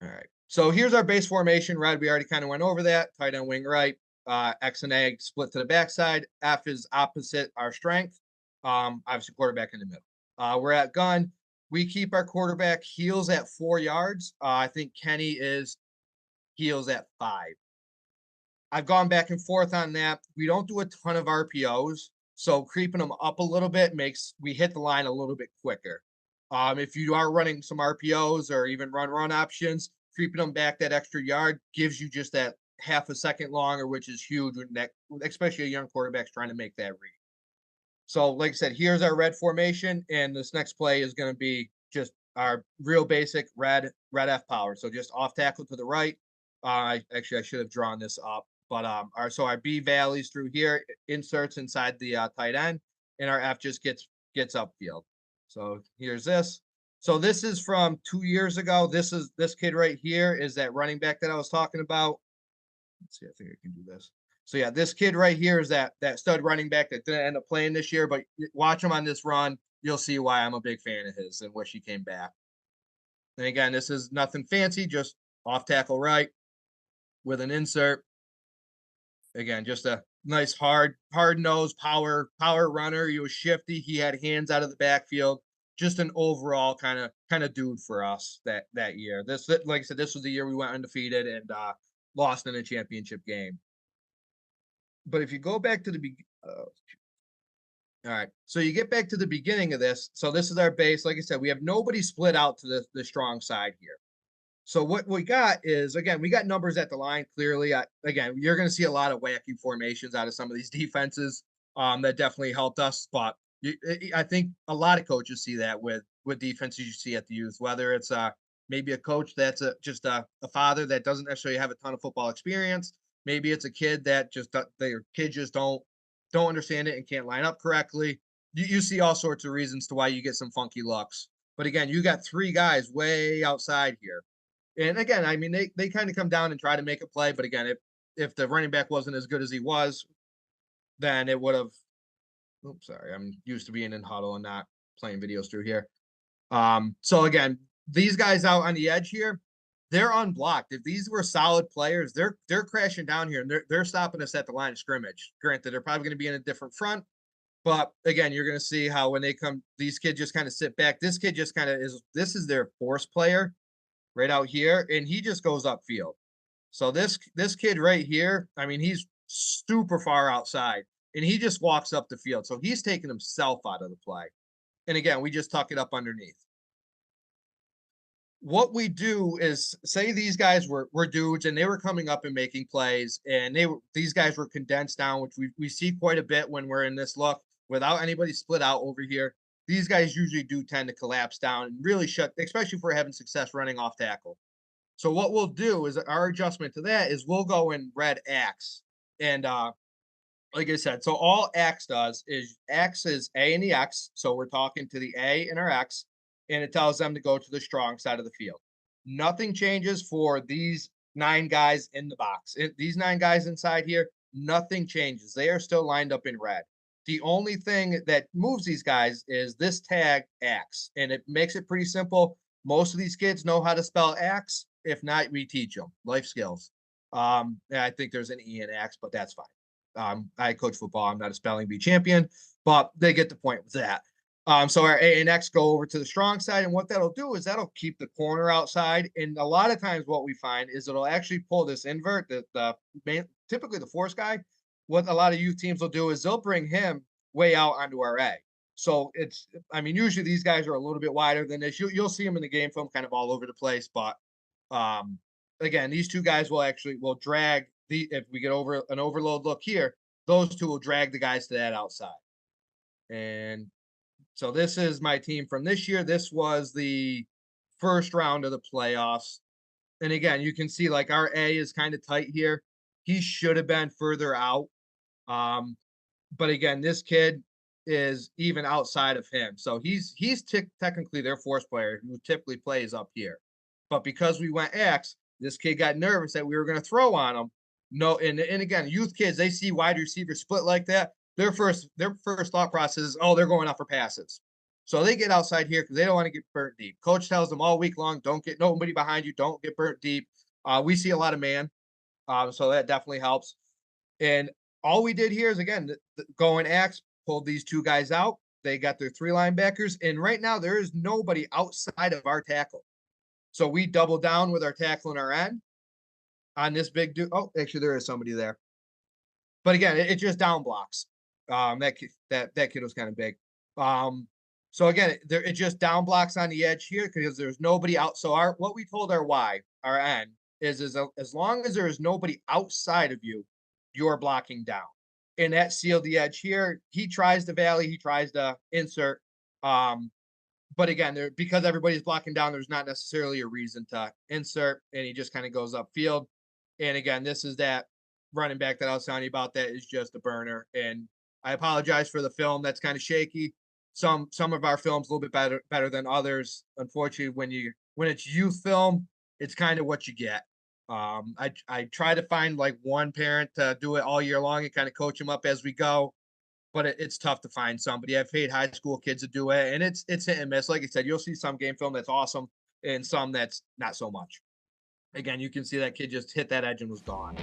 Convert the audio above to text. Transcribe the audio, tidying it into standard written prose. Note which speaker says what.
Speaker 1: All right. So here's our base formation. Red, we already kind of went over that. Tight end, wing right. X and A split to the backside. F is opposite our strength. Obviously quarterback in the middle. We're at gun. We keep our quarterback heels at 4 yards. I think Kenny is heels at 5. I've gone back and forth on that. We don't do a ton of RPOs, so creeping them up a little bit makes we hit the line a little bit quicker. If you are running some RPOs or even run options, creeping them back that extra yard gives you just that half a second longer, which is huge when that, especially a young quarterback's trying to make that read. So, like I said, here's our red formation, and this next play is going to be just our real basic red F power. So just off tackle to the right. Actually, I should have drawn this up, but our B valleys through here, inserts inside the tight end, and our F just gets upfield. So here's this. So this is from 2 years ago. This kid right here is that running back that I was talking about. Let's see, I think I can do this. So yeah, this kid right here is that stud running back that didn't end up playing this year, but watch him on this run. You'll see why I'm a big fan of his and wish he came back. And again, this is nothing fancy, just off tackle right with an insert. Again, just a nice hard nose power runner. He was shifty. He had hands out of the backfield. Just an overall kind of dude for us that year. This, like I said, this was the year we went undefeated and lost in a championship game. But if you go back to the all right, so you get back to the beginning of this. So this is our base. Like I said, we have nobody split out to the strong side here. So what we got is, again, we got numbers at the line clearly. Again, you're going to see a lot of wacky formations out of some of these defenses. That definitely helped us. But I think a lot of coaches see that with defenses you see at the youth, whether it's maybe a coach that's just a father that doesn't necessarily have a ton of football experience. Maybe it's a kid that just their kids just don't understand it and can't line up correctly. You see all sorts of reasons to why you get some funky looks. But again, you got three guys way outside here. And again, I mean, they kind of come down and try to make a play, but again, if the running back wasn't as good as he was, then it would have. Oops, sorry, I'm used to being in huddle and not playing videos through here. So again, these guys out on the edge here, they're unblocked. If these were solid players, they're crashing down here and they're stopping us at the line of scrimmage. Granted, they're probably going to be in a different front, but again, you're going to see how when they come, these kids just kind of sit back. This kid just kind of is. This is their force player right out here, and he just goes upfield. So this kid right here, I mean, he's super far outside, and he just walks up the field. So he's taking himself out of the play. And again, we just tuck it up underneath. What we do is say these guys were dudes and they were coming up and making plays, and these guys were condensed down, which we see quite a bit when we're in this look without anybody split out over here. These guys usually do tend to collapse down and really shut, especially if we're having success running off tackle. So what we'll do is our adjustment to that is we'll go in red X. And like I said, so all X does is X is A and the X. So we're talking to the A and our X, and it tells them to go to the strong side of the field. Nothing changes for these 9 guys in the box. These 9 guys inside here, nothing changes. They are still lined up in red. The only thing that moves these guys is this tag X, and it makes it pretty simple. Most of these kids know how to spell X. If not, we teach them life skills. I think there's an E in X, but that's fine. I coach football. I'm not a spelling bee champion, but they get the point with that. So our A and X go over to the strong side, and what that'll do is that'll keep the corner outside. And a lot of times, what we find is it'll actually pull this invert, typically the force guy. What a lot of youth teams will do is they'll bring him way out onto our A. So I mean, usually these guys are a little bit wider than this. You'll see them in the game film kind of all over the place, but um, again, these two guys will drag if we get over an overload look here, those two will drag the guys to that outside. And so this is my team from this year. This was the first round of the playoffs. And again, you can see like our A is kind of tight here. He should have been further out. But again, this kid is even outside of him. So he's technically their force player who typically plays up here. But because we went X, this kid got nervous that we were going to throw on him. No, and again, youth kids, they see wide receiver split like that. Their first thought process is, oh, they're going out for passes. So they get outside here because they don't want to get burnt deep. Coach tells them all week long, don't get nobody behind you, don't get burnt deep. We see a lot of man, so that definitely helps. And all we did here is again go and axe, pulled these two guys out. They got their three linebackers, and right now there is nobody outside of our tackle. So we double down with our tackle and our end on this big dude. Oh, actually, there is somebody there. But again, it just down blocks. That kid was kind of big. Um, so again, it just down blocks on the edge here because there's nobody out. So our what we told our Y, our N, is as long as there is nobody outside of you, you're blocking down. And that sealed the edge here. He tries the valley, he tries to insert. Um, but again, there because everybody's blocking down, there's not necessarily a reason to insert, and he just kind of goes upfield. And again, this is that running back that I was telling you about that is just a burner. And I apologize for the film that's kind of shaky. Some of our films a little bit better than others. Unfortunately, when it's youth film, it's kind of what you get. I try to find like one parent to do it all year long and kind of coach them up as we go, but it's tough to find somebody. I've paid high school kids to do it, and it's hit and miss. Like I said, you'll see some game film that's awesome and some that's not so much. Again, you can see that kid just hit that edge and was gone.